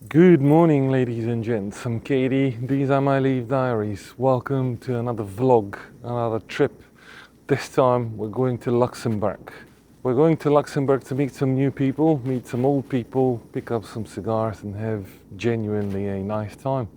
Good morning, ladies and gents. I'm KD. These are my Leaf Diaries. Welcome to another vlog, another trip. This time we're going to Luxembourg. We're going to Luxembourg to meet some new people, meet some old people, pick up some cigars and have genuinely a nice time.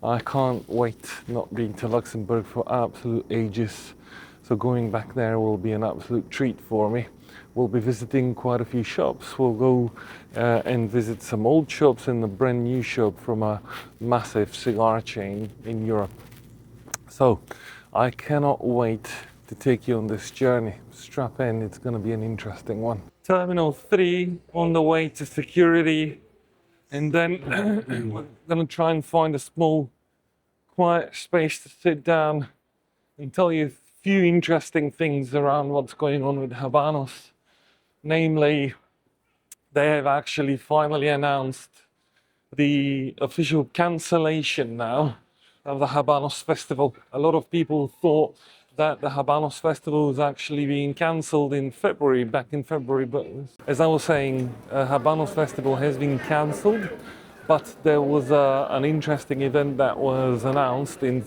I can't wait not being to Luxembourg for absolute ages. So going back there will be an absolute treat for me. We'll be visiting quite a few shops. We'll go and visit some old shops and a brand new shop from a massive cigar chain in Europe. So I cannot wait to take you on this journey. Strap in, it's going to be an interesting one. Terminal 3 on the way to security, and then we're going to try and find a small quiet space to sit down and tell you a few interesting things around what's going on with Habanos. Namely, they have actually finally announced the official cancellation now of the Habanos Festival. A lot of people thought that the Habanos Festival was actually being cancelled in February, back in February, but as I was saying, Habanos Festival has been cancelled, but there was an interesting event that was announced in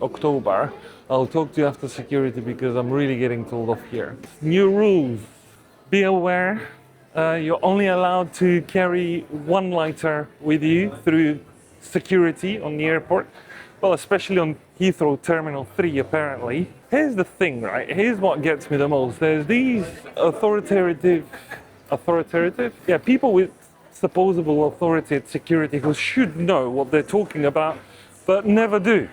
October. I'll talk to you after security because I'm really getting told off here. New rules. Be aware, you're only allowed to carry one lighter with you through security on the airport. Well, especially on Heathrow Terminal 3, apparently. Here's the thing, right? Here's what gets me the most. There's these authoritative? Yeah, people with supposable authority at security who should know what they're talking about, but never do.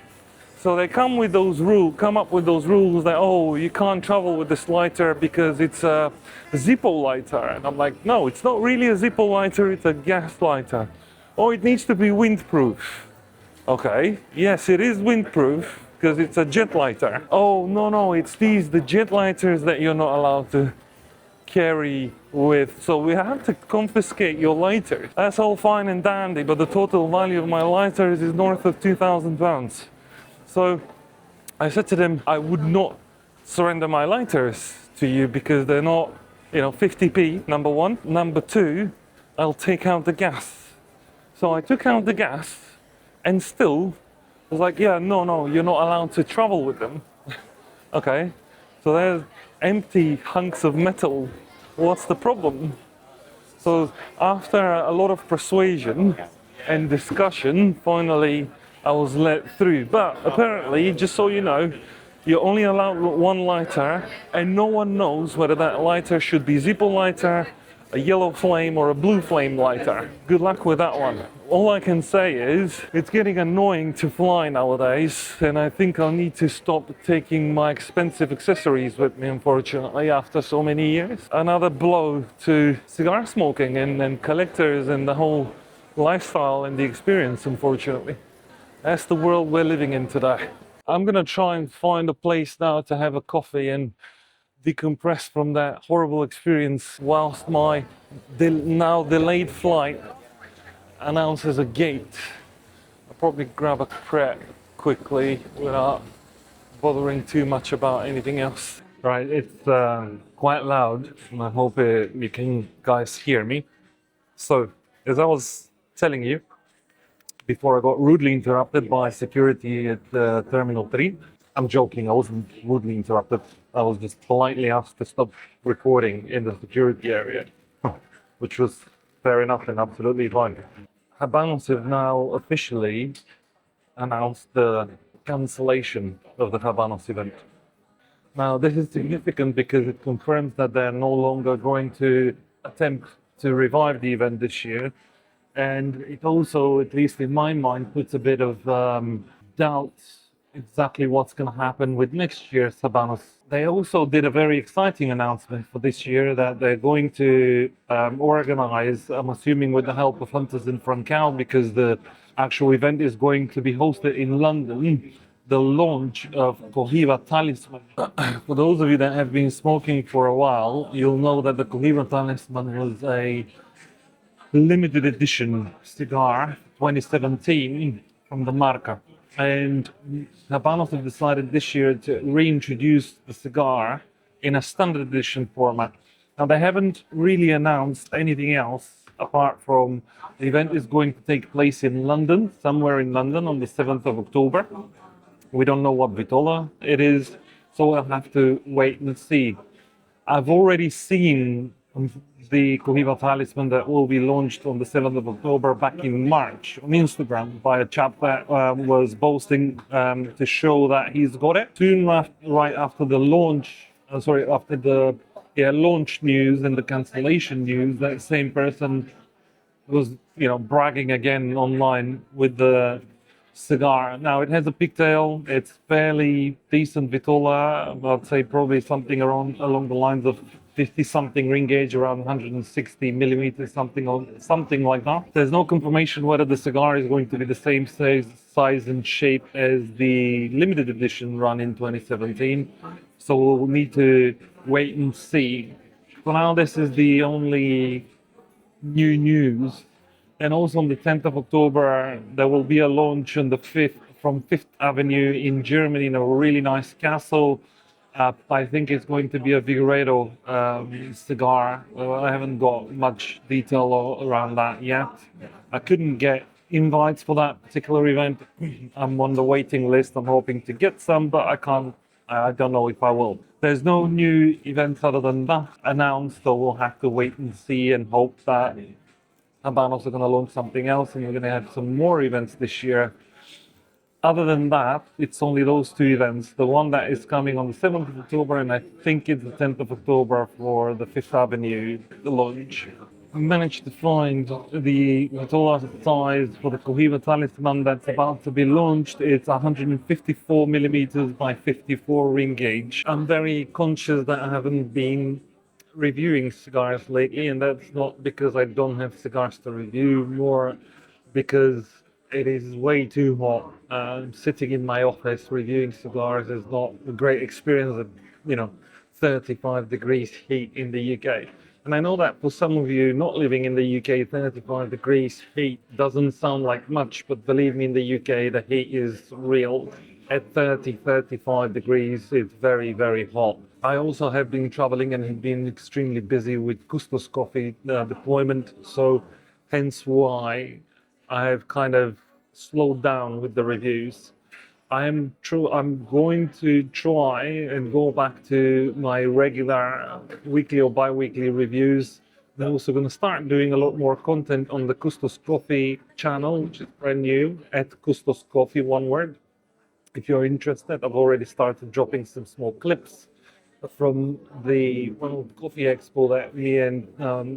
So they come up with those rules that, oh, you can't travel with this lighter because it's a Zippo lighter. And I'm like, no, it's not really a Zippo lighter, it's a gas lighter. Oh, it needs to be windproof. Okay, yes, it is windproof because it's a jet lighter. Oh, no, it's the jet lighters that you're not allowed to carry with. So we have to confiscate your lighters. That's all fine and dandy, but the total value of my lighters is north of £2,000. So I said to them, I would not surrender my lighters to you because they're not, 50p, number one. Number two, I'll take out the gas. So I took out the gas and still was like, yeah, no, you're not allowed to travel with them. Okay, so there's empty hunks of metal. What's the problem? So after a lot of persuasion and discussion, finally I was let through. But apparently, just so you know, you're only allowed one lighter and no one knows whether that lighter should be Zippo lighter, a yellow flame or a blue flame lighter. Good luck with that one. All I can say is it's getting annoying to fly nowadays, and I think I'll need to stop taking my expensive accessories with me, unfortunately, after so many years. Another blow to cigar smoking and collectors and the whole lifestyle and the experience, unfortunately. That's the world we're living in today. I'm gonna try and find a place now to have a coffee and decompress from that horrible experience whilst my now delayed flight announces a gate. I'll probably grab a crepe quickly without bothering too much about anything else. Right, it's quite loud and I hope you can guys hear me. So, as I was telling you, before I got rudely interrupted by security at Terminal 3. I'm joking, I wasn't rudely interrupted. I was just politely asked to stop recording in the security area, which was fair enough and absolutely fine. Habanos have now officially announced the cancellation of the Habanos event. Now, this is significant because it confirms that they're no longer going to attempt to revive the event this year. And it also, at least in my mind, puts a bit of doubt exactly what's going to happen with next year's Habanos. They also did a very exciting announcement for this year that they're going to organize, I'm assuming with the help of Hunters in Francois, because the actual event is going to be hosted in London, the launch of Cohiba Talisman. For those of you that have been smoking for a while, you'll know that the Cohiba Talisman was a limited edition cigar, 2017, from the Marca. And Habanos have decided this year to reintroduce the cigar in a standard edition format. Now, they haven't really announced anything else apart from the event is going to take place in London, somewhere in London on the 7th of October. We don't know what Vitola it is, so we'll have to wait and see. I've already seen the Cohiba talisman that will be launched on the 7th of October back in March on Instagram by a chap that was boasting to show that he's got it. Soon right after the launch, after the launch news and the cancellation news, that same person was, bragging again online with the cigar. Now it has a pigtail. It's fairly decent Vitola. I'd say probably something along the lines of 50 something ring gauge, around 160 millimeters, something like that. There's no confirmation whether the cigar is going to be the same size and shape as the limited edition run in 2017. So we'll need to wait and see. For now, this is the only new news. And also on the 10th of October, there will be a launch on the 5th from 5th Avenue in Germany in a really nice castle. I think it's going to be a Figueredo cigar. I haven't got much detail around that yet. I couldn't get invites for that particular event. I'm on the waiting list. I'm hoping to get some, but I don't know if I will. There's no new events other than that announced, so we'll have to wait and see and hope that Habanos are going to launch something else, and we're going to have some more events this year. Other than that, it's only those two events. The one that is coming on the 7th of October, and I think it's the 10th of October for the 5th Avenue launch. I managed to find the Vitola size for the Cohiba talisman that's about to be launched. It's 154 millimeters by 54 ring gauge. I'm very conscious that I haven't been reviewing cigars lately, and that's not because I don't have cigars to review, more because it is way too hot. Sitting in my office reviewing cigars is not a great experience at 35 degrees heat in the UK. And I know that for some of you not living in the UK, 35 degrees heat doesn't sound like much, but believe me, in the UK the heat is real. At 35 degrees, it's very, very hot. I also have been traveling and have been extremely busy with Custos coffee deployment, so hence why I have kind of slowed down with the reviews. I'm going to try and go back to my regular weekly or bi-weekly reviews. I'm also going to start doing a lot more content on the Custos Coffee channel, which is brand new, at Custos Coffee, one word. If you're interested, I've already started dropping some small clips from the World Coffee Expo that me and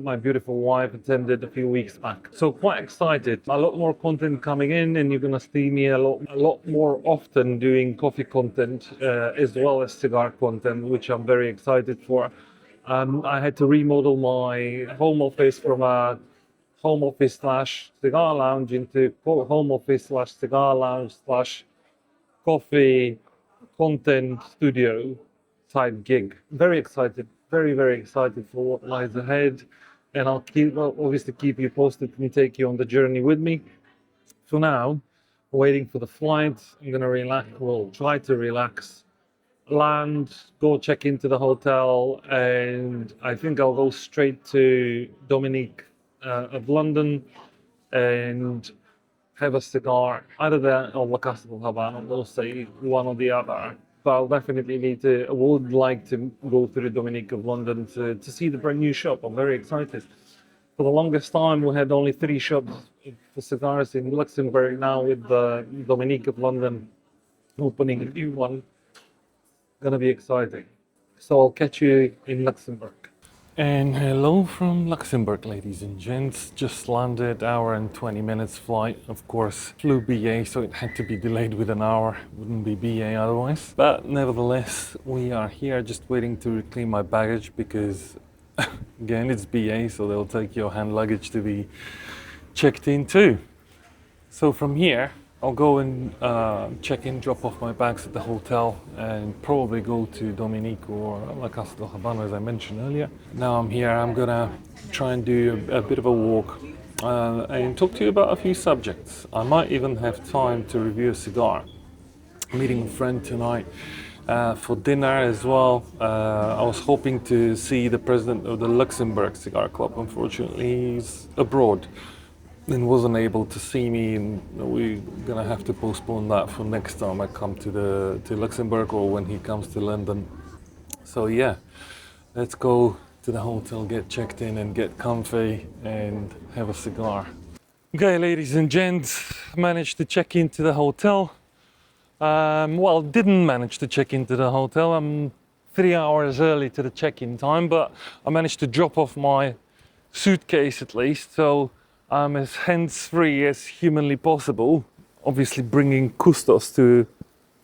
my beautiful wife attended a few weeks back. So quite excited. A lot more content coming in, and you're gonna see me a lot more often doing coffee content as well as cigar content, which I'm very excited for. I had to remodel my home office from a home office slash cigar lounge into home office slash cigar lounge slash coffee content studio type gig. Very excited, very, very excited for what lies ahead. And I'll obviously keep you posted and take you on the journey with me. For now, waiting for the flight. I'm gonna try to relax, land, go check into the hotel, and I think I'll go straight to Dominique of London and have a cigar, either there or La Casa del Habano. We'll say one or the other. But I'll definitely would like to go through Dominique of London to see the brand new shop. I'm very excited. For the longest time, we had only 3 shops for cigars in Luxembourg. Now with the Dominique of London opening a new one, gonna be exciting. So I'll catch you in Luxembourg. And hello from Luxembourg, ladies and gents. Just landed, hour and 20 minutes flight. Of course, flew BA, so it had to be delayed with an hour. Wouldn't be BA otherwise. But nevertheless, we are here just waiting to reclaim my baggage because, again, it's BA, so they'll take your hand luggage to be checked in too. So from here, I'll go and check in, drop off my bags at the hotel, and probably go to Dominique or La Casa del Habano, as I mentioned earlier. Now I'm here, I'm gonna try and do a bit of a walk and talk to you about a few subjects. I might even have time to review a cigar. I'm meeting a friend tonight for dinner as well. I was hoping to see the president of the Luxembourg Cigar Club. Unfortunately, he's abroad and wasn't able to see me, and we're gonna have to postpone that for next time I come to Luxembourg or when he comes to London. So yeah, let's go to the hotel, get checked in and get comfy and have a cigar. Okay, ladies and gents, managed to check into the hotel. Well, didn't manage to check into the hotel. I'm 3 hours early to the check-in time, but I managed to drop off my suitcase at least, so I'm as hands-free as humanly possible. Obviously bringing Custos to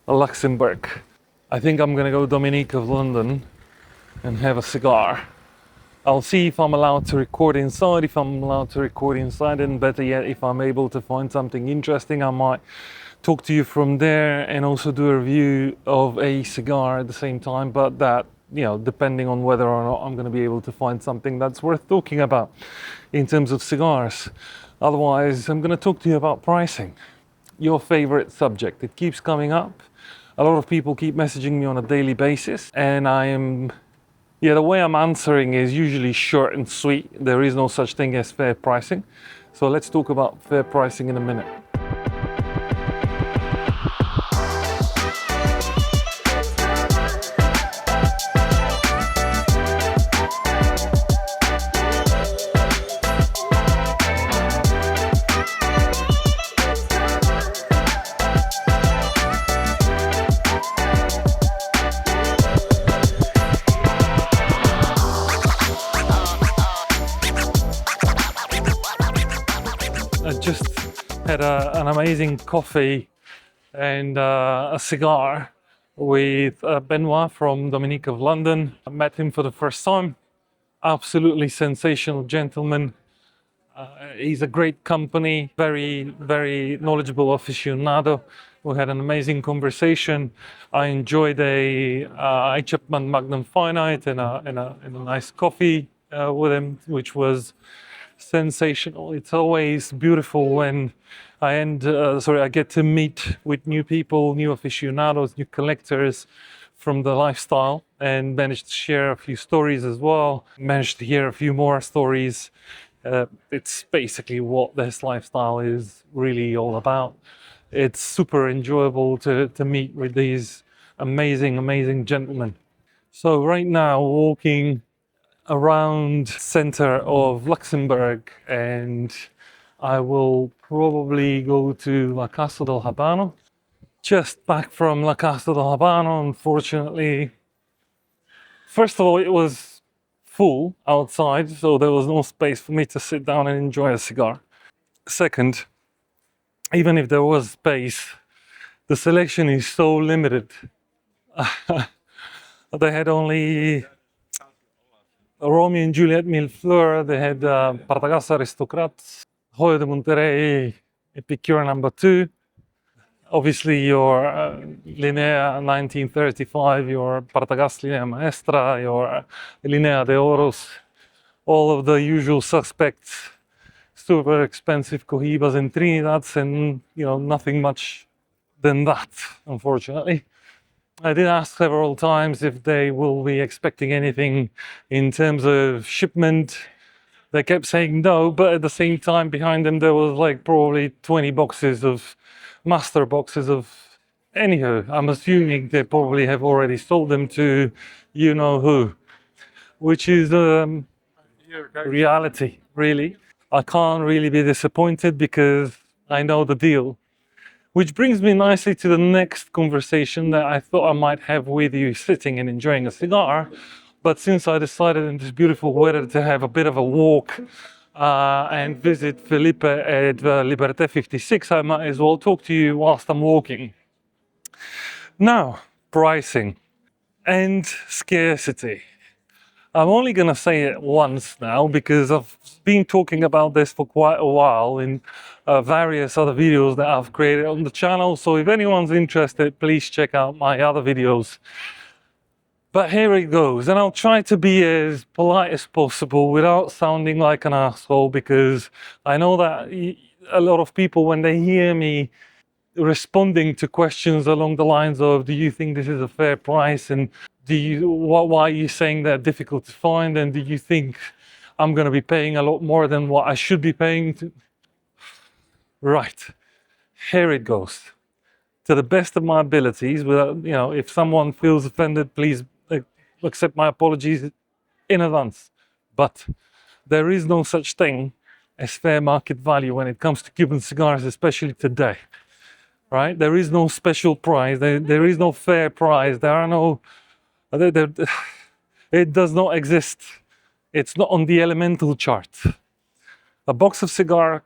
Luxembourg. I think I'm gonna go Dominique of London and have a cigar. I'll see if I'm allowed to record inside. If I'm allowed to record inside, and better yet, if I'm able to find something interesting, I might talk to you from there and also do a review of a cigar at the same time. But that, you know, depending on whether or not I'm going to be able to find something that's worth talking about in terms of cigars. Otherwise, I'm going to talk to you about pricing, your favorite subject. It keeps coming up. A lot of people keep messaging me on a daily basis, and the way I'm answering is usually short and sweet. There is no such thing as fair pricing. So let's talk about fair pricing in a minute. I just had an amazing coffee and a cigar with Benoit from Dominique of London. I met him for the first time. Absolutely sensational gentleman. He's a great company, very, very knowledgeable aficionado. We had an amazing conversation. I enjoyed a Chapman Magnum Finite and a nice coffee with him, which was sensational. It's always beautiful when I get to meet with new people, new aficionados, new collectors from the lifestyle, and managed to share a few stories as well. Managed to hear a few more stories. It's basically what this lifestyle is really all about. It's super enjoyable to meet with these amazing gentlemen. So right now, walking around center of Luxembourg, and I will probably go to La Casa del Habano. Just back from La Casa del Habano, unfortunately. First of all, it was full outside, so there was no space for me to sit down and enjoy a cigar. Second, even if there was space, the selection is so limited. They had only Romeo and Juliet Millefleur, they had Partagás Aristocrat, Joyo de Monterrey, Epicure #2. Obviously your Linea 1935, your Partagás Linea Maestra, your Linea de Oros, all of the usual suspects, super expensive Cohibas and Trinidads, and nothing much than that, unfortunately. I did ask several times if they will be expecting anything in terms of shipment. They kept saying no, but at the same time behind them there was like probably 20 boxes of master boxes of anywho. I'm assuming they probably have already sold them to you know who, which is reality, really. I can't really be disappointed because I know the deal. Which brings me nicely to the next conversation that I thought I might have with you sitting and enjoying a cigar. But since I decided in this beautiful weather to have a bit of a walk and visit Felipe at Liberté 56, I might as well talk to you whilst I'm walking. Now, pricing and scarcity. I'm only going to say it once now because I've been talking about this for quite a while in various other videos that I've created on the channel. So if anyone's interested, please check out my other videos. But here it goes, and I'll try to be as polite as possible without sounding like an asshole, because I know that a lot of people, when they hear me responding to questions along the lines of, do you think this is a fair price, and why are you saying they're difficult to find, and do you think I'm going to be paying a lot more than what I should be paying? Right, here it goes. To the best of my abilities, without, if someone feels offended, please accept my apologies in advance. But there is no such thing as fair market value when it comes to Cuban cigars, especially today. Right? There is no special price. There is no fair price. There are no. It does not exist. It's not on the elemental chart. A box of cigars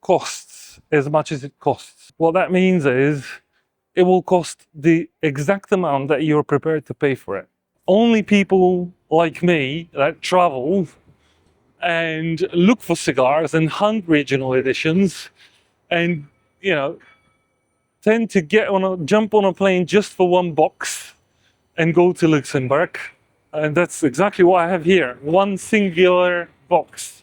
costs as much as it costs. What that means is it will cost the exact amount that you're prepared to pay for it. Only people like me that travel and look for cigars and hunt regional editions and, tend to jump on a plane just for one box and go to Luxembourg. And that's exactly what I have here, one singular box.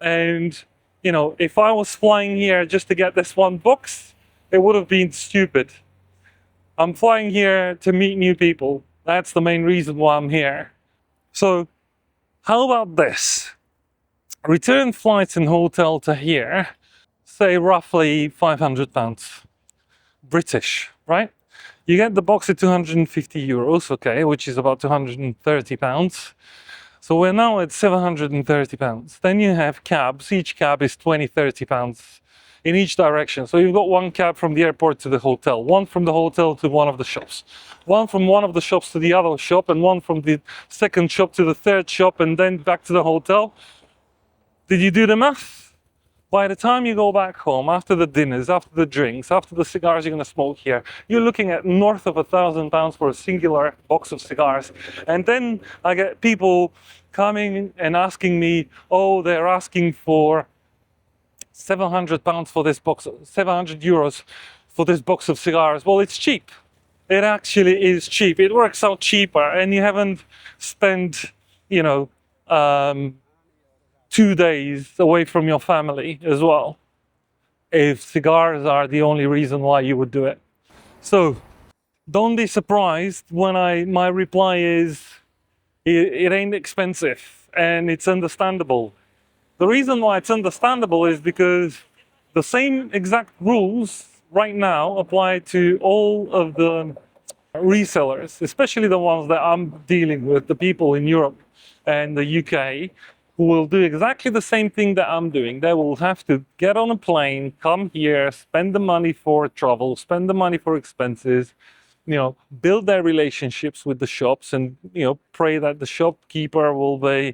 And, if I was flying here just to get this one box, it would have been stupid. I'm flying here to meet new people. That's the main reason why I'm here. So, how about this? Return flights and hotel to here, say roughly £500. British, right? You get the box at €250, okay, which is about £230. So we're now at £730. Then you have cabs. Each cab is £20-30 in each direction. So you've got one cab from the airport to the hotel, one from the hotel to one of the shops, one from one of the shops to the other shop, and one from the second shop to the third shop, and then back to the hotel. Did you do the math? By the time you go back home, after the dinners, after the drinks, after the cigars you're going to smoke here, you're looking at north of £1,000 for a singular box of cigars. And then I get people coming and asking me, oh, they're asking for £700 for this box, €700 for this box of cigars. Well, it's cheap. It actually is cheap. It works out cheaper, and you haven't spent, 2 days away from your family as well, if cigars are the only reason why you would do it. So don't be surprised when my reply is, it ain't expensive, and it's understandable. The reason why it's understandable is because the same exact rules right now apply to all of the resellers, especially the ones that I'm dealing with, the people in Europe and the UK, who will do exactly the same thing that I'm doing. They will have to get on a plane, come here, spend the money for travel, spend the money for expenses, build their relationships with the shops, and, pray that the shopkeeper will be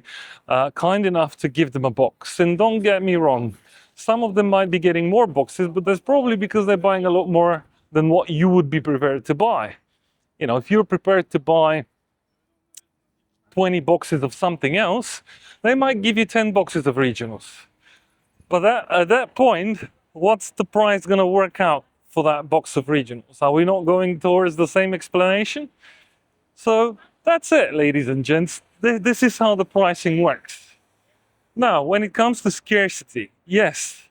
kind enough to give them a box. And don't get me wrong, some of them might be getting more boxes, but that's probably because they're buying a lot more than what you would be prepared to buy. If you're prepared to buy 20 boxes of something else, they might give you 10 boxes of regionals. But at that point, what's the price going to work out for that box of regionals? Are we not going towards the same explanation? So that's it, ladies and gents. This is how the pricing works. Now, when it comes to scarcity, yes,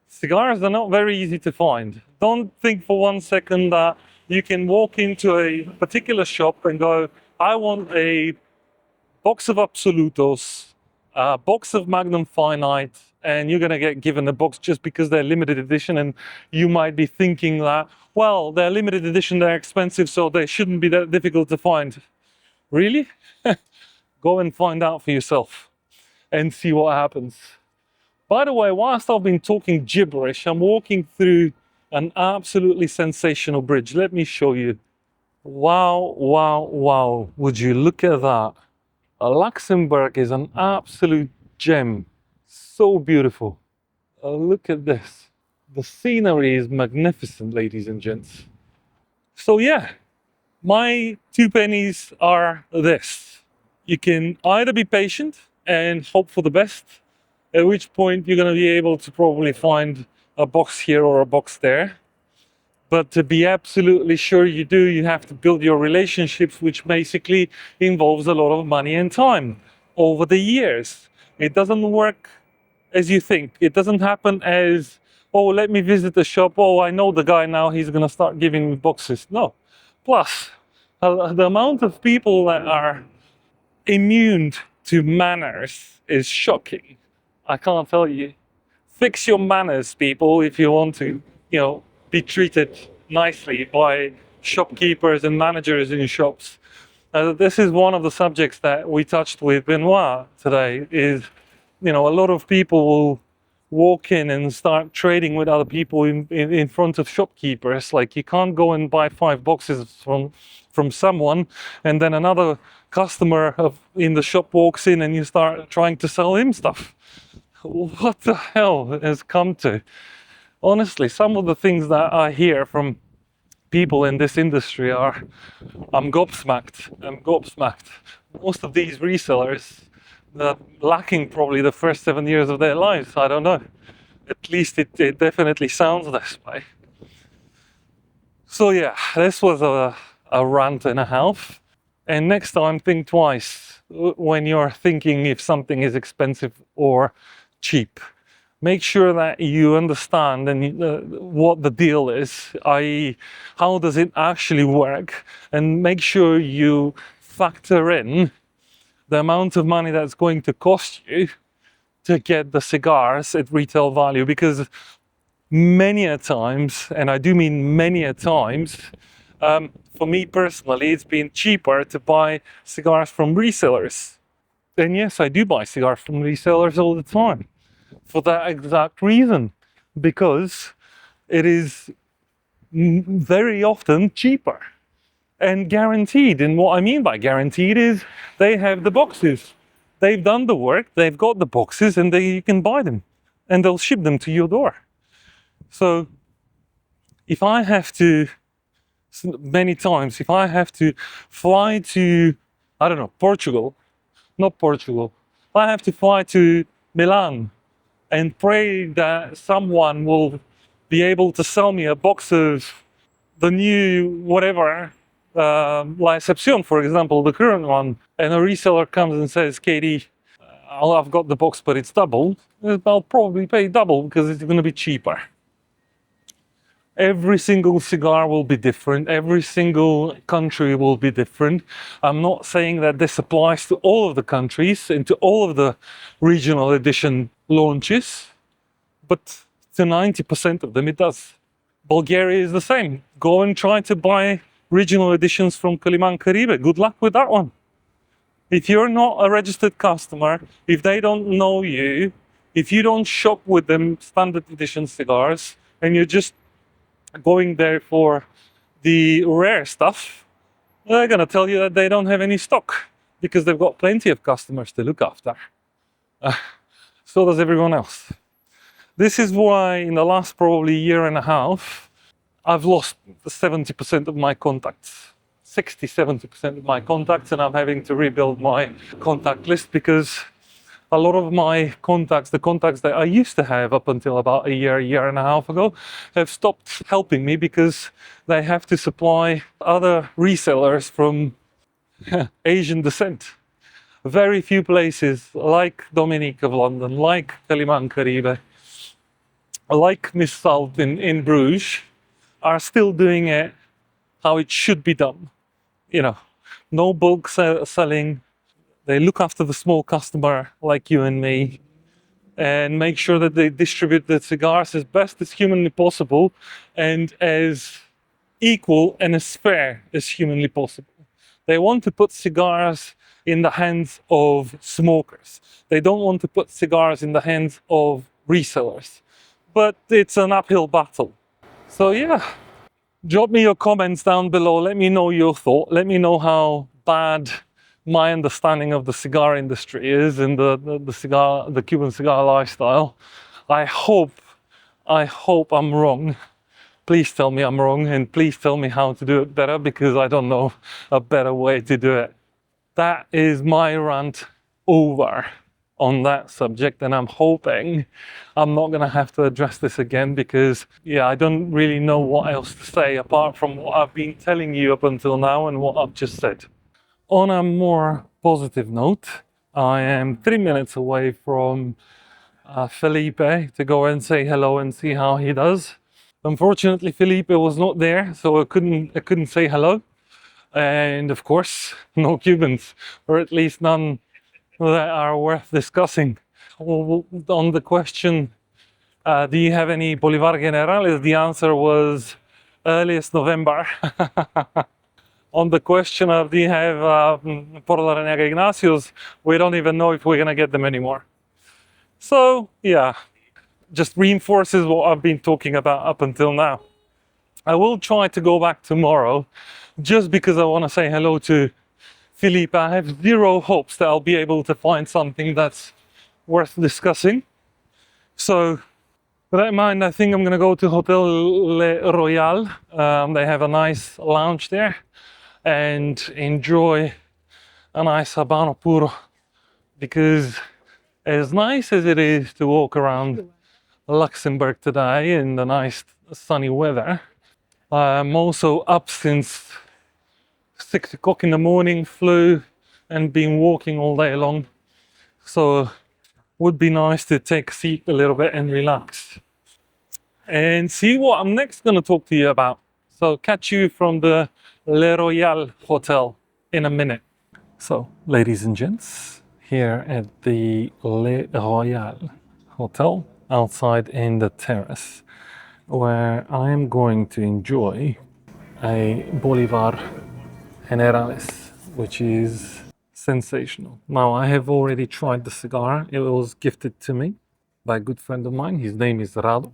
cigars are not very easy to find. Don't think for 1 second that you can walk into a particular shop and go, I want a box of Absolutos, a box of Magnum Finite, and you're going to get given a box just because they're limited edition. And you might be thinking that, well, they're limited edition, they're expensive, so they shouldn't be that difficult to find. Really? Go and find out for yourself and see what happens. By the way, whilst I've been talking gibberish, I'm walking through an absolutely sensational bridge. Let me show you. Wow, wow, wow. Would you look at that? Luxembourg is an absolute gem. So beautiful. Look at this. The scenery is magnificent, ladies and gents. So yeah, my 2 pennies are this. You can either be patient and hope for the best, at which point you're going to be able to probably find a box here or a box there. But to be absolutely sure you do, you have to build your relationships, which basically involves a lot of money and time over the years. It doesn't work as you think. It doesn't happen as oh, let me visit the shop, oh, I know the guy now, he's gonna start giving me boxes. No. Plus, the amount of people that are immune to manners is shocking. I can't tell you. Fix your manners, people, if you want to, be treated nicely by shopkeepers and managers in shops. This is one of the subjects that we touched with Benoit today. Is, a lot of people will walk in and start trading with other people in front of shopkeepers. Like, you can't go and buy 5 boxes from someone, and then another customer in the shop walks in and you start trying to sell him stuff. What the hell has come to? Honestly, some of the things that I hear from people in this industry are, I'm gobsmacked. Most of these resellers, they're lacking probably the first 7 years of their lives. I don't know. At least it definitely sounds this way. So yeah, this was a rant and a half. And next time, think twice when you're thinking if something is expensive or cheap. Make sure that you understand what the deal is, i.e., how does it actually work, and make sure you factor in the amount of money that's going to cost you to get the cigars at retail value. Because many a times, and I do mean many a times, for me personally, it's been cheaper to buy cigars from resellers. And yes, I do buy cigars from resellers all the time for that exact reason, because it is very often cheaper and guaranteed. And what I mean by guaranteed is they have the boxes. They've done the work, they've got the boxes, and you can buy them and they'll ship them to your door. So if I have to, many times, if I have to fly to, I don't know, not Portugal, if I have to fly to Milan and pray that someone will be able to sell me a box of the new whatever, La Excepción, for example, the current one, and a reseller comes and says, KD, I've got the box, but it's double, I'll probably pay double because it's going to be cheaper. Every single cigar will be different. Every single country will be different. I'm not saying that this applies to all of the countries and to all of the regional edition launches, but to 90% of them it does. Bulgaria is the same. Go and try to buy regional editions from Cohiba. Good luck with that one. If you're not a registered customer, if they don't know you, if you don't shop with them standard edition cigars, and you're just going there for the rare stuff, they're going to tell you that they don't have any stock because they've got plenty of customers to look after. So does everyone else. This is why in the last probably year and a half, I've lost 70% of my contacts, 60-70% of my contacts, and I'm having to rebuild my contact list because a lot of my contacts, the contacts that I used to have up until about a year and a half ago, have stopped helping me because they have to supply other resellers from Asian descent. Very few places like Dominique of London, like Caribe, like Miss Salt in Bruges, are still doing it how it should be done. No bulk selling. They look after the small customer like you and me and make sure that they distribute the cigars as best as humanly possible and as equal and as fair as humanly possible. They want to put cigars in the hands of smokers. They don't want to put cigars in the hands of resellers. But it's an uphill battle. So yeah, drop me your comments down below. Let me know your thought. Let me know how bad my understanding of the cigar industry is and the Cuban cigar lifestyle. I hope I'm wrong. Please tell me I'm wrong, and please tell me how to do it better, because I don't know a better way to do it. That is my rant over on that subject, and I'm hoping I'm not going to have to address this again, because I don't really know what else to say apart from what I've been telling you up until now and what I've just said. On a more positive note, I am 3 minutes away from Felipe to go and say hello and see how he does. Unfortunately, Felipe was not there, so I couldn't say hello. And of course, no Cubans, or at least none that are worth discussing. Well, on the question, do you have any Bolivar Generales? The answer was earliest November. On the question of do you have Por la Renegra Ignacios, we don't even know if we're gonna get them anymore. So yeah, just reinforces what I've been talking about up until now. I will try to go back tomorrow just because I want to say hello to Philippe. I have zero hopes that I'll be able to find something that's worth discussing. So with that in mind, I think I'm going to go to Hotel Le Royal. They have a nice lounge there and enjoy a nice Habano Puro, because as nice as it is to walk around Luxembourg today in the nice sunny weather, I'm also up since 6 o'clock in the morning, flew and been walking all day long. So would be nice to take a seat a little bit and relax and see what I'm next going to talk to you about. So catch you from the Le Royal Hotel in a minute. So ladies and gents, here at the Le Royal Hotel outside in the terrace, where I am going to enjoy a Bolivar Generales, which is sensational. Now, I have already tried the cigar. It was gifted to me by a good friend of mine. His name is Rado.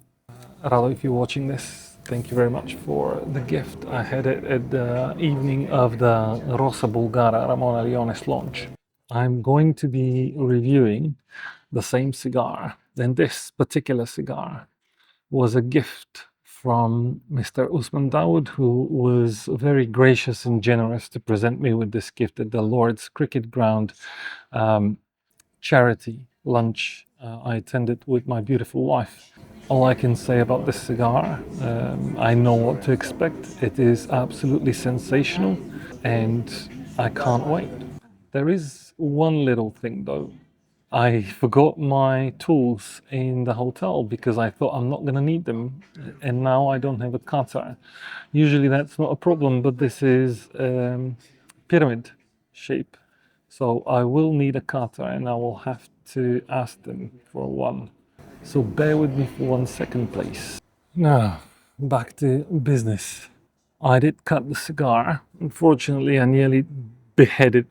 Rado, if you're watching this, thank you very much for the gift. I had it at the evening of the Rosa Bulgara Ramona Leones launch. I'm going to be reviewing the same cigar. And this particular cigar was a gift from Mr. Usman Dawood, who was very gracious and generous to present me with this gift at the Lord's Cricket Ground charity lunch I attended with my beautiful wife. All I can say about this cigar, I know what to expect. It is absolutely sensational and I can't wait. There is one little thing though. I forgot my tools in the hotel because I thought I'm not going to need them, and now I don't have a cutter. Usually that's not a problem, but this is pyramid shape, so I will need a cutter and I will have to ask them for one. So bear with me for 1 second, please. Now, back to business. I did cut the cigar. Unfortunately, I nearly beheaded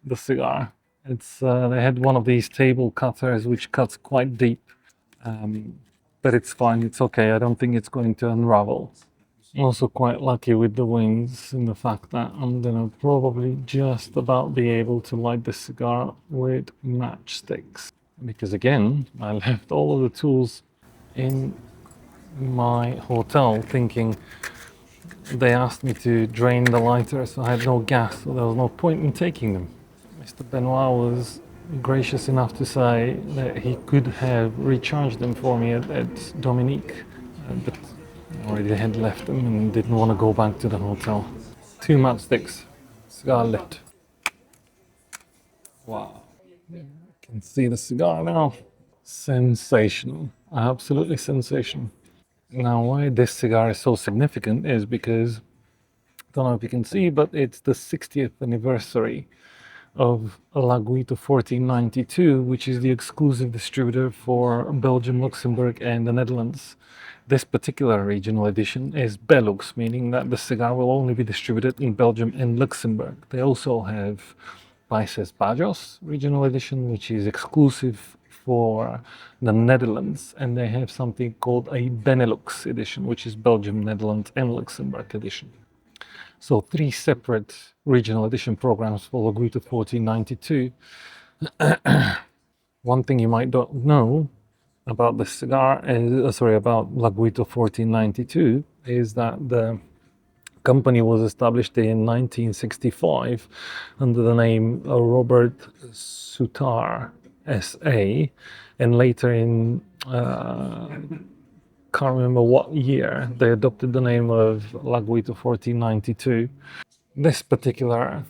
the cigar. It's they had one of these table cutters which cuts quite deep, but it's fine. It's okay. I don't think it's going to unravel. I'm also quite lucky with the wings and the fact that I'm gonna probably just about be able to light the cigar with matchsticks, because again, I left all of the tools in my hotel, thinking they asked me to drain the lighter, so I had no gas, so there was no point in taking them. Mr. Benoit was gracious enough to say that he could have recharged them for me at Dominique, but I already had left them and didn't want to go back to the hotel. 2 matchsticks, cigar lit. Wow, you can see the cigar now. Sensational, absolutely sensational. Now, why this cigar is so significant is because, I don't know if you can see, but it's the 60th anniversary of Laguito 1492, which is the exclusive distributor for Belgium, Luxembourg, and the Netherlands. This particular regional edition is Belux, meaning that the cigar will only be distributed in Belgium and Luxembourg. They also have Países Bajos regional edition, which is exclusive for the Netherlands, and they have something called a Benelux edition, which is Belgium, Netherlands, and Luxembourg edition. So 3 separate regional edition programs for Laguito 1492. One thing you might not know about this cigar is, about Laguito 1492, is that the company was established in 1965 under the name Robert Sutar SA, and later in can't remember what year they adopted the name of Laguito 1492. This particular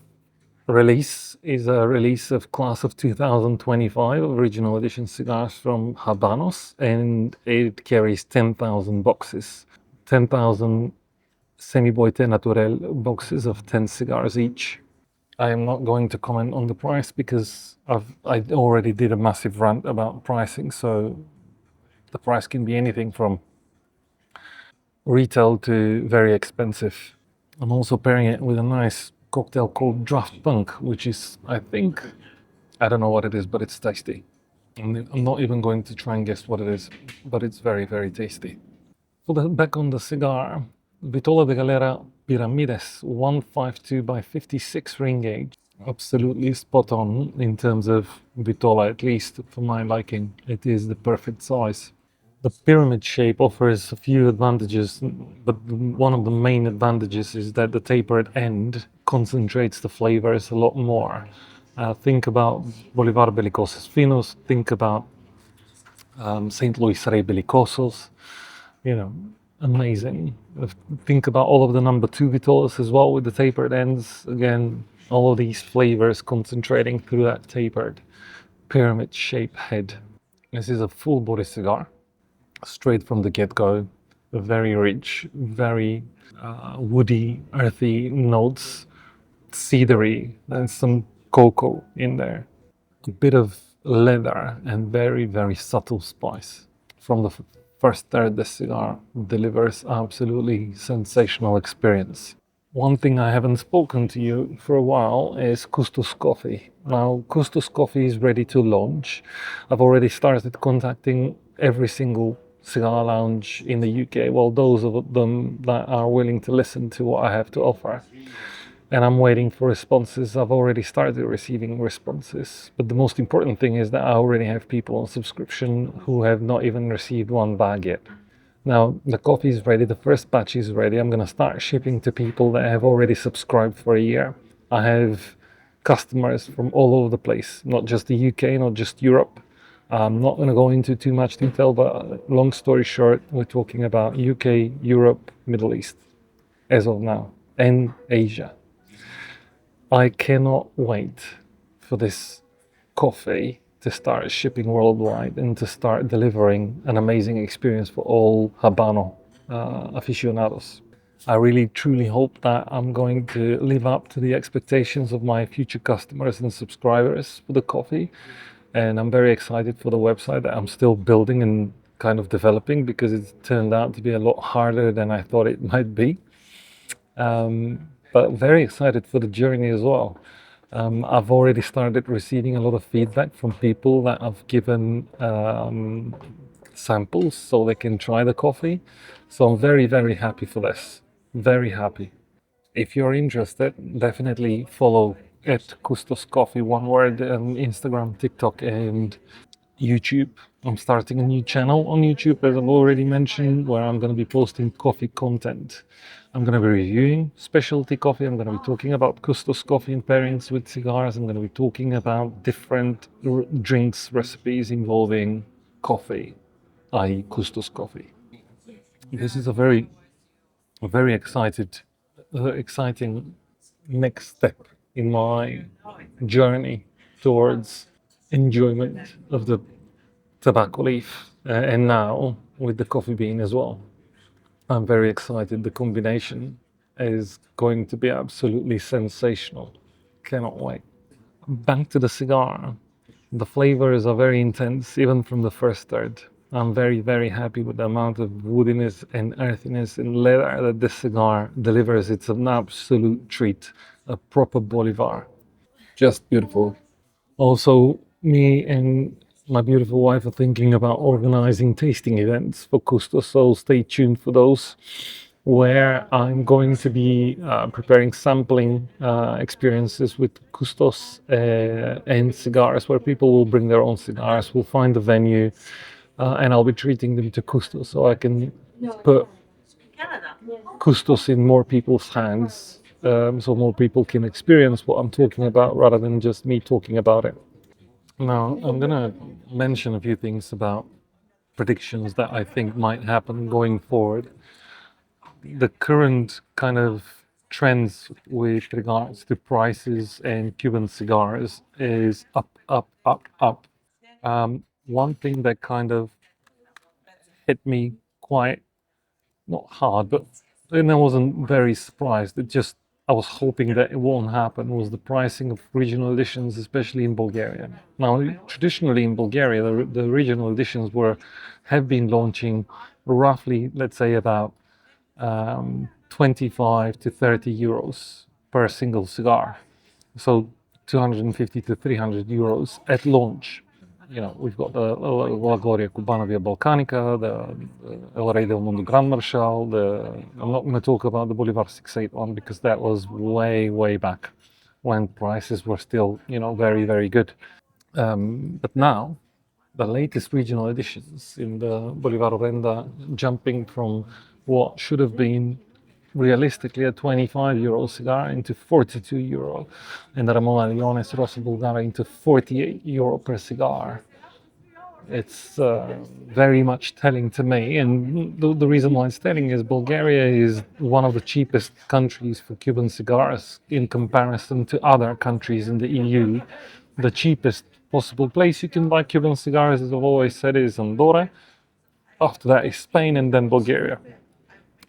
release is a release of class of 2025 original edition cigars from Habanos, and it carries 10,000 boxes, 10,000 semi-boite natural boxes of 10 cigars each. I am not going to comment on the price because I already did a massive rant about pricing, so the price can be anything from retail to very expensive. I'm also pairing it with a nice cocktail called Draft Punk, which is, I think, I don't know what it is, but it's tasty. I'm not even going to try and guess what it is, but it's very, very tasty. For the back on the cigar, Vitola de Galera Piramides 152 by 56 ring gauge. Absolutely spot on in terms of Vitola, at least for my liking. It is the perfect size. The pyramid shape offers a few advantages, but one of the main advantages is that the tapered end concentrates the flavors a lot more. Think about Bolivar Belux Finos, think about St. Louis Rey Belicosos, you know, amazing. Think about all of the number two Vitolas as well with the tapered ends. Again, all of these flavors concentrating through that tapered pyramid shape head. This is a full body cigar, straight from the get-go. Very rich, very woody, earthy notes, cedary, and some cocoa in there. A bit of leather and very, very subtle spice. From the first third, the cigar delivers absolutely sensational experience. One thing I haven't spoken to you for a while is Custos Coffee. Now, Custos Coffee is ready to launch. I've already started contacting every single cigar lounge in the UK, well, those of them that are willing to listen to what I have to offer. And I'm waiting for responses. I've already started receiving responses. But the most important thing is that I already have people on subscription who have not even received one bag yet. Now, the coffee is ready, the first batch is ready. I'm going to start shipping to people that have already subscribed for a year. I have customers from all over the place, not just the UK, not just Europe. I'm not going to go into too much detail, but long story short, we're talking about UK, Europe, Middle East, as of now, and Asia. I cannot wait for this coffee to start shipping worldwide and to start delivering an amazing experience for all Habano aficionados. I really truly hope that I'm going to live up to the expectations of my future customers and subscribers for the coffee. And I'm very excited for the website that I'm still building and kind of developing, because it's turned out to be a lot harder than I thought it might be. But very excited for the journey as well. I've already started receiving a lot of feedback from people that I've given samples so they can try the coffee. So I'm very, very happy for this. Very happy. If you're interested, definitely follow at Custos Coffee, one word, on Instagram, TikTok, and YouTube. I'm starting a new channel on YouTube, as I've already mentioned, where I'm going to be posting coffee content. I'm going to be reviewing specialty coffee. I'm going to be talking about Custos coffee and pairings with cigars. I'm going to be talking about different drinks recipes involving coffee, i.e. Custos coffee. This is a very exciting next step in my journey towards enjoyment of the tobacco leaf, and now with the coffee bean as well. I'm very excited. The combination is going to be absolutely sensational. Cannot wait. Back to the cigar. The flavors are very intense, even from the first third. I'm very, very happy with the amount of woodiness and earthiness and leather that this cigar delivers. It's an absolute treat, a proper Bolivar. Just beautiful. Also, me and my beautiful wife are thinking about organizing tasting events for Custos, so stay tuned for those, where I'm going to be preparing sampling experiences with Custos and cigars, where people will bring their own cigars. We'll find a venue, and I'll be treating them to Custos, so I can put Custos in more people's hands, so more people can experience what I'm talking about rather than just me talking about it. Now, I'm going to mention a few things about predictions that I think might happen going forward. The current kind of trends with regards to prices and Cuban cigars is up, up, up, up. One thing that kind of hit me quite not hard, but then I wasn't very surprised. It just I was hoping that it won't happen. Was the pricing of regional editions, especially in Bulgaria. Now, traditionally in Bulgaria, the regional editions have been launching roughly, let's say, about 25 to 30 euros per single cigar. So 250 to 300 euros at launch. You know, we've got the La Gloria Cubana Via Balcanica, the El Rey del Mundo Gran Marshal. I'm not going to talk about the Bolivar 681 because that was way, way back when prices were still, very, very good. But now, the latest regional editions in the Bolivar Renda jumping from what should have been realistically a 25 euro cigar into 42 euro, and the Ramon Leones Rosso Bulgara into 48 euro per cigar. It's very much telling to me, and the reason why it's telling is Bulgaria is one of the cheapest countries for Cuban cigars in comparison to other countries in the EU. The cheapest possible place you can buy Cuban cigars, as I've always said, is Andorra. After that is Spain, and then Bulgaria.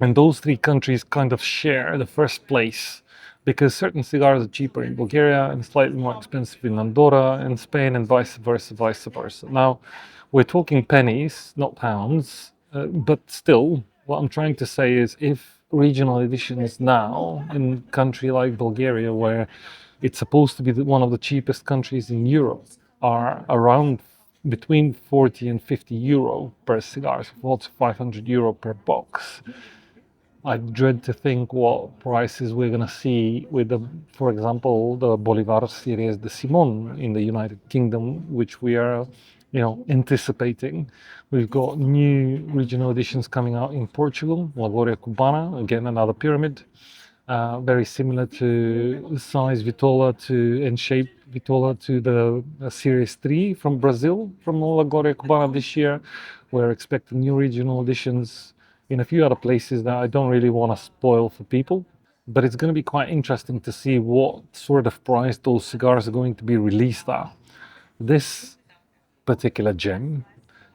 And those three countries kind of share the first place because certain cigars are cheaper in Bulgaria and slightly more expensive in Andorra and Spain, and vice versa, vice versa. Now, we're talking pennies, not pounds, but still, what I'm trying to say is if regional editions now in a country like Bulgaria, where it's supposed to be one of the cheapest countries in Europe, are around between 40 and 50 euro per cigar, so 500 euro per box. I dread to think what prices we're going to see with for example, the Bolivar Series de Simon in the United Kingdom, which we are, anticipating. We've got new regional editions coming out in Portugal, La Gloria Cubana, again another pyramid, very similar to size Vitola and shape Vitola to the Series 3 from Brazil, from La Gloria Cubana this year. We're expecting new regional editions in a few other places that I don't really want to spoil for people. But it's going to be quite interesting to see what sort of price those cigars are going to be released at. This particular gem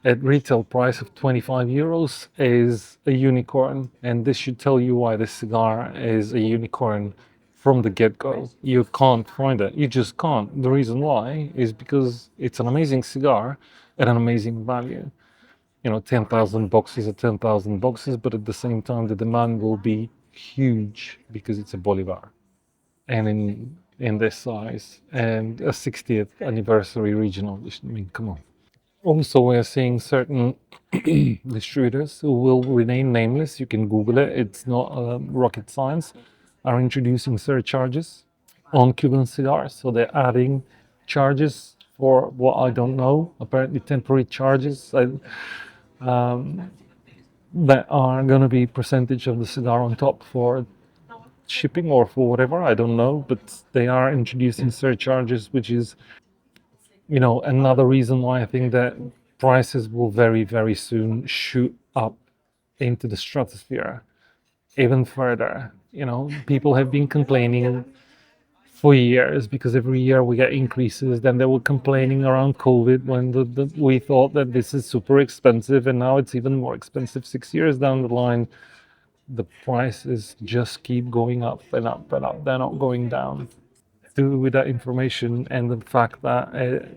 at retail price of 25 euros is a unicorn, and this should tell you why this cigar is a unicorn from the get-go. You can't find it. You just can't. The reason why is because it's an amazing cigar at an amazing value. 10,000 boxes are 10,000 boxes, but at the same time, the demand will be huge because it's a Bolivar and in this size and a 60th anniversary regional edition. I mean, come on. Also, we're seeing certain distributors who will remain nameless. You can Google it, it's not rocket science, are introducing surcharges on Cuban cigars. So they're adding charges for what I don't know, apparently temporary charges. That are going to be percentage of the cigar on top for shipping or for whatever, I don't know, but they are introducing surcharges, which is another reason why I think that prices will very, very soon shoot up into the stratosphere even further. People have been complaining for years because every year we get increases. Then they were complaining around COVID when we thought that this is super expensive, and now it's even more expensive 6 years down the line. The prices just keep going up and up and up. They're not going down. With that information and the fact that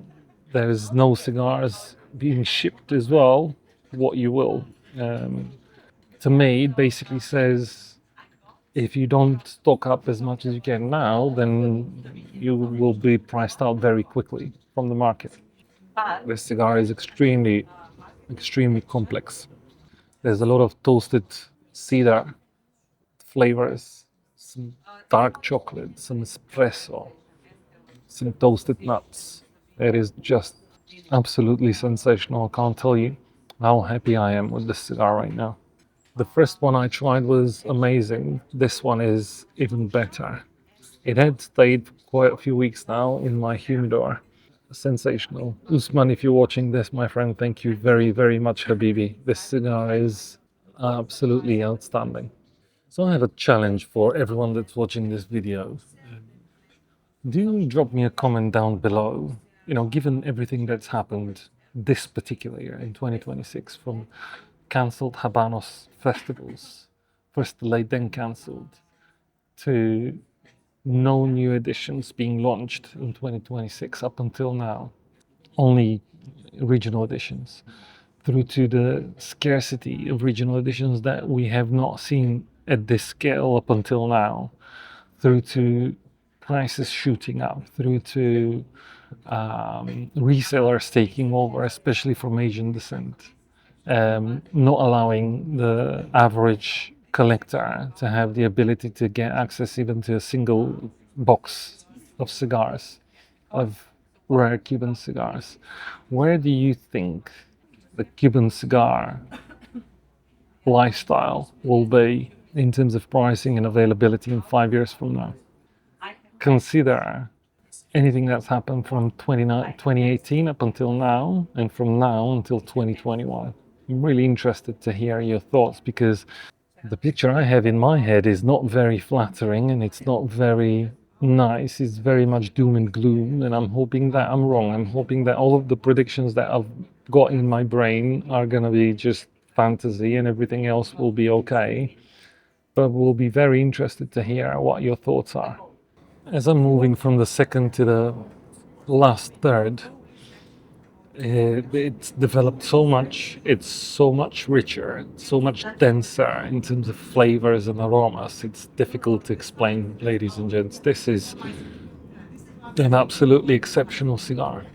there's no cigars being shipped as well, what you will. To me, it basically says if you don't stock up as much as you can now, then you will be priced out very quickly from the market. This cigar is extremely, extremely complex. There's a lot of toasted cedar flavors, some dark chocolate, some espresso, some toasted nuts. It is just absolutely sensational. I can't tell you how happy I am with this cigar right now. The first one I tried was amazing. This one is even better. It had stayed quite a few weeks now in my humidor. Sensational. Usman, if you're watching this, my friend, thank you very, very much, Habibi. This cigar is absolutely outstanding. So I have a challenge for everyone that's watching this video. Do drop me a comment down below. Given everything that's happened this particular year in 2026, from cancelled Habanos festivals, first delayed then cancelled, to no new editions being launched in 2026 up until now, only regional editions, through to the scarcity of regional editions that we have not seen at this scale up until now, through to prices shooting up, through to resellers taking over, especially from Asian descent, not allowing the average collector to have the ability to get access even to a single box of cigars, of rare Cuban cigars. Where do you think the Cuban cigar lifestyle will be in terms of pricing and availability in 5 years from now? Consider anything that's happened from 2018 up until now, and from now until 2021. I'm really interested to hear your thoughts, because the picture I have in my head is not very flattering and it's not very nice. It's very much doom and gloom, and I'm hoping that I'm wrong. I'm hoping that all of the predictions that I've got in my brain are going to be just fantasy and everything else will be okay. But we'll be very interested to hear what your thoughts are. As I'm moving from the second to the last third, it's developed so much. It's so much richer, so much denser in terms of flavors and aromas. It's difficult to explain, ladies and gents. This is an absolutely exceptional cigar.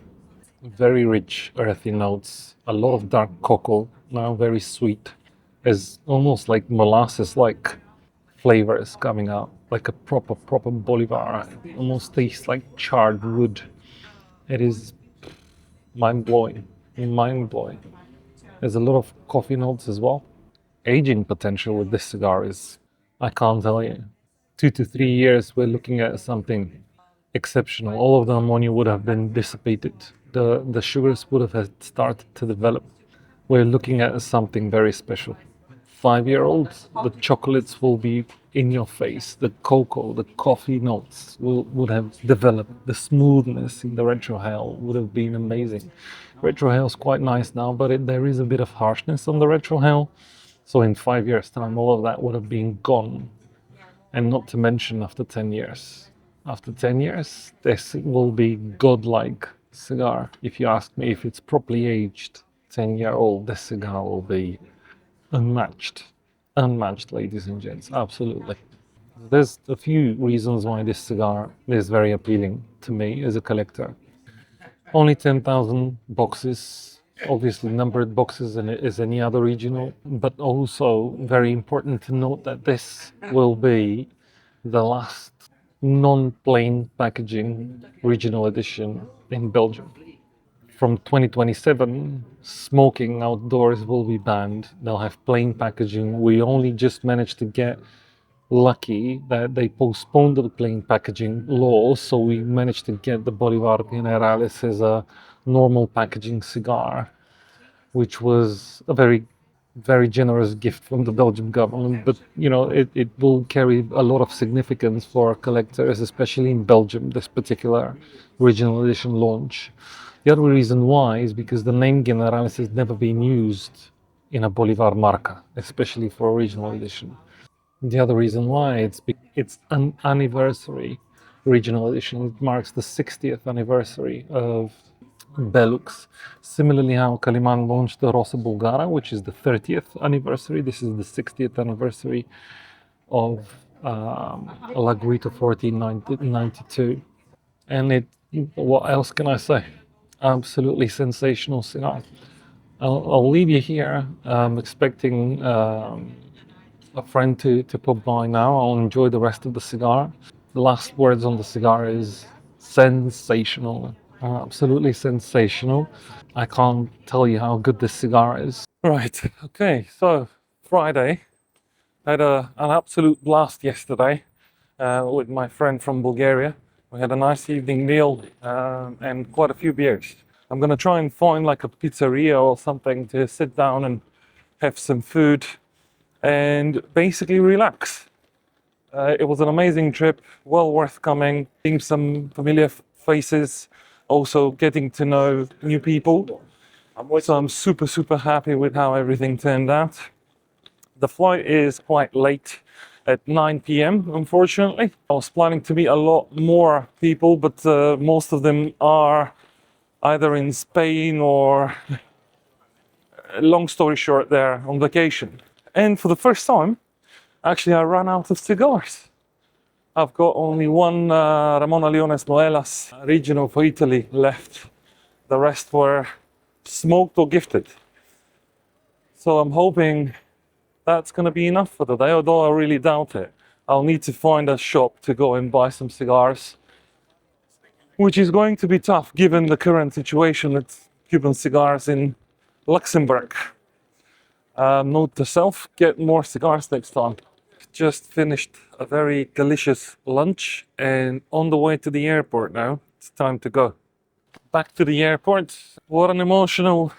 Very rich, earthy notes, a lot of dark cocoa, now very sweet. There's almost like molasses-like flavors coming out, like a proper Bolivar. It almost tastes like charred wood. It is mind-blowing, mind-blowing. There's a lot of coffee notes as well. Aging potential with this cigar is, I can't tell you. 2 to 3 years, we're looking at something exceptional. All of the ammonia would have been dissipated. The sugars would have started to develop. We're looking at something very special. 5-year-olds, the chocolates will be in your face. The cocoa, the coffee notes would have developed. The smoothness in the retrohale would have been amazing. Retrohale is quite nice now, but there is a bit of harshness on the retrohale. So in 5 years' time, all of that would have been gone. And not to mention after 10 years. After 10 years, this will be godlike cigar. If you ask me, if it's properly aged, 10-year-old, this cigar will be unmatched. Unmatched, ladies and gents, absolutely. There's a few reasons why this cigar is very appealing to me as a collector. Only 10,000 boxes, obviously numbered boxes as any other regional, but also very important to note that this will be the last non-plain packaging regional edition in Belgium. From 2027, smoking outdoors will be banned. They'll have plain packaging. We only just managed to get lucky that they postponed the plain packaging law, so we managed to get the Bolívar Generales as a normal packaging cigar, which was a very generous gift from the Belgian government. But it will carry a lot of significance for collectors, especially in Belgium, this particular regional edition launch. The other reason why is because the name Generales has never been used in a Bolivar marca, especially for a regional edition. The other reason why, it's an anniversary regional edition. It marks the 60th anniversary of Belux. Similarly, how Kaliman launched the Rosa Bulgara, which is the 30th anniversary. This is the 60th anniversary of La Guita 1492. And what else can I say? Absolutely sensational cigar. I'll leave you here. I'm expecting a friend to pop by now. I'll enjoy the rest of the cigar. The last words on the cigar is sensational. Absolutely sensational. I can't tell you how good this cigar is. Right, okay, so Friday. I had an absolute blast yesterday with my friend from Bulgaria. We had a nice evening meal and quite a few beers. I'm gonna try and find like a pizzeria or something to sit down and have some food and basically relax. It was an amazing trip, well worth coming, seeing some familiar faces, also getting to know new people. So I'm super, super happy with how everything turned out. The flight is quite late at 9 p.m. unfortunately. I was planning to meet a lot more people, but most of them are either in Spain or, long story short, they're on vacation. And for the first time, actually, I ran out of cigars. I've got only one Ramona Leones Noelas regional for Italy left. The rest were smoked or gifted. So I'm hoping that's going to be enough for today, although I really doubt it. I'll need to find a shop to go and buy some cigars, which is going to be tough given the current situation at Cuban Cigars in Luxembourg. Note to self, get more cigars next time. Just finished a very delicious lunch and on the way to the airport now. It's time to go. Back to the airport. What an emotional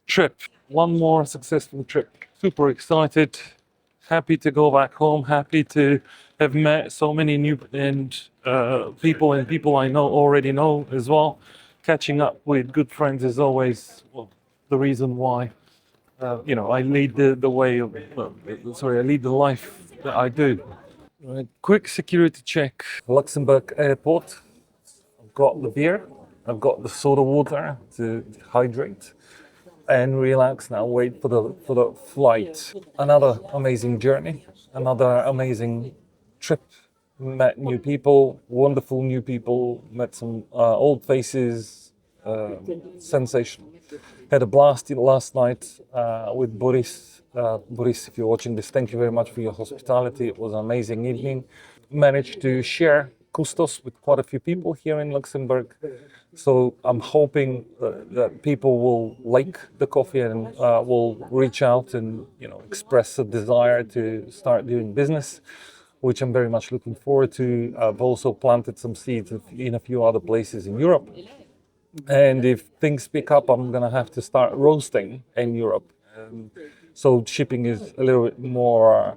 trip. One more successful trip. Super excited. Happy to go back home. Happy to have met so many new people and people I already know as well. Catching up with good friends is always the reason why I lead the way of, I lead the life that I do. Right, quick security check. Luxembourg Airport. I've got the beer. I've got the soda water to hydrate and relax now. Wait for the flight. Another amazing journey. Another amazing trip. Met new people. Wonderful new people. Met some old faces. Sensation. Had a blast last night with Boris. Boris, if you're watching this, thank you very much for your hospitality. It was an amazing evening. Managed to share Custos with quite a few people here in Luxembourg. So I'm hoping that people will like the coffee and will reach out and express a desire to start doing business, which I'm very much looking forward to. I've also planted some seeds in a few other places in Europe. And if things pick up, I'm going to have to start roasting in Europe. So shipping is a little bit more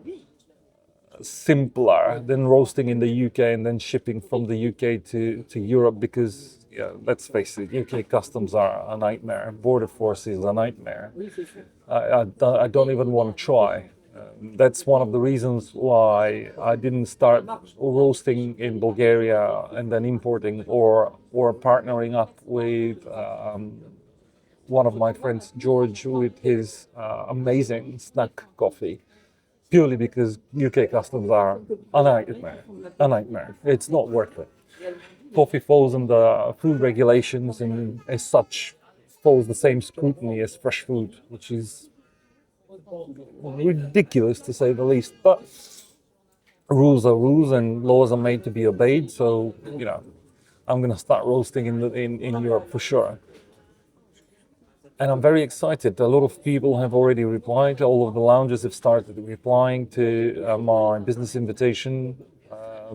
simpler than roasting in the UK and then shipping from the UK to Europe because, let's face it, UK customs are a nightmare. Border force is a nightmare. I don't even want to try. That's one of the reasons why I didn't start roasting in Bulgaria and then importing or partnering up with one of my friends, George, with his amazing snack coffee, purely because UK customs are a nightmare. A nightmare. It's not worth it. Coffee falls under food regulations and as such falls the same scrutiny as fresh food, which is ridiculous to say the least. But rules are rules and laws are made to be obeyed. So, I'm going to start roasting in Europe for sure. And I'm very excited. A lot of people have already replied. All of the lounges have started replying to my business invitation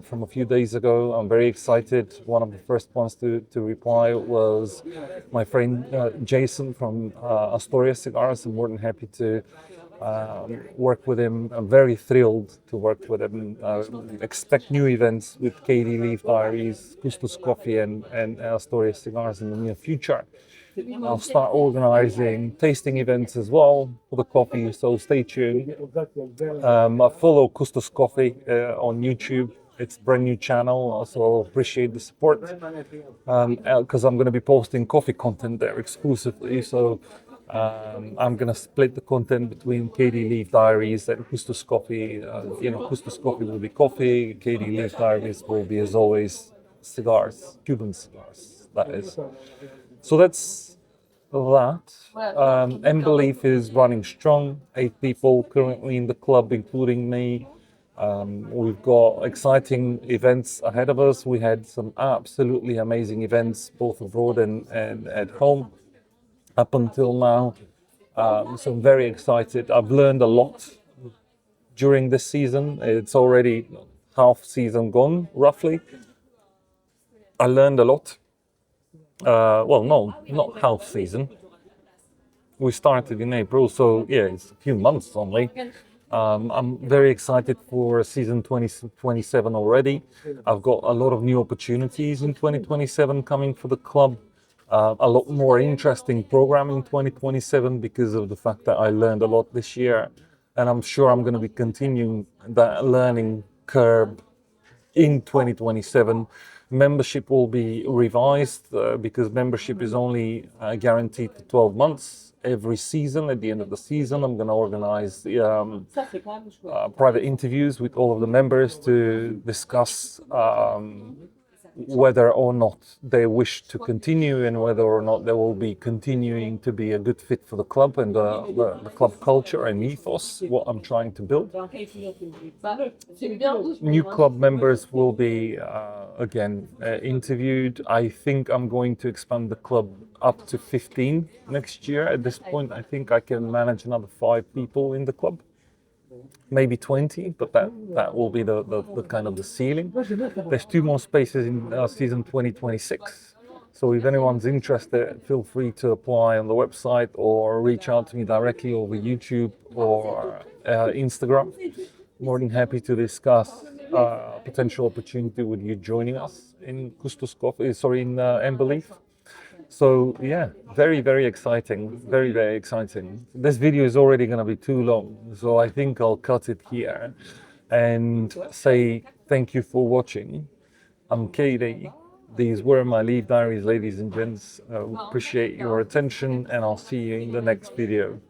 from a few days ago. I'm very excited. One of the first ones to reply was my friend Jason from Astoria Cigars. I'm more than happy to work with him. I'm very thrilled to work with him. Expect new events with KD Leaf Diaries, Custos Coffee and Astoria Cigars in the near future. I'll start organizing tasting events as well for the coffee, so stay tuned. I follow Custos Coffee on YouTube. It's a brand new channel, so I'll appreciate the support because I'm going to be posting coffee content there exclusively. So I'm going to split the content between KD Leaf Diaries and Custos Coffee. Custos Coffee will be coffee, KD Leaf Diaries will be, as always, cigars, Cuban cigars, that is. So that's that. Ember Leaf is running strong. 8 people currently in the club, including me. We've got exciting events ahead of us. We had some absolutely amazing events, both abroad and at home, up until now. So I'm very excited. I've learned a lot during this season. It's already half season gone, roughly. I learned a lot. No, not half season. We started in April, so yeah, it's a few months only. I'm very excited for season 2027 already. I've got a lot of new opportunities in 2027 coming for the club. A lot more interesting program in 2027 because of the fact that I learned a lot this year. And I'm sure I'm going to be continuing that learning curve in 2027. Membership will be revised because membership is only guaranteed for 12 months. Every season, at the end of the season, I'm going to organize private interviews with all of the members to discuss whether or not they wish to continue and whether or not they will be continuing to be a good fit for the club and the club culture and ethos, what I'm trying to build. New club members will be again interviewed. I think I'm going to expand the club up to 15 next year. At this point, I think I can manage another 5 people in the club. Maybe 20, but that will be the kind of the ceiling. There's 2 more spaces in season 2026. So if anyone's interested, feel free to apply on the website or reach out to me directly over YouTube or Instagram. More than happy to discuss potential opportunity with you joining us in Custos Coffee, in Ember Leaf. So yeah, very, very exciting, very, very exciting. This video is already going to be too long, so I think I'll cut it here and say thank you for watching. I'm KD. These were my Leaf Diaries, ladies and gents. Appreciate your attention, and I'll see you in the next video.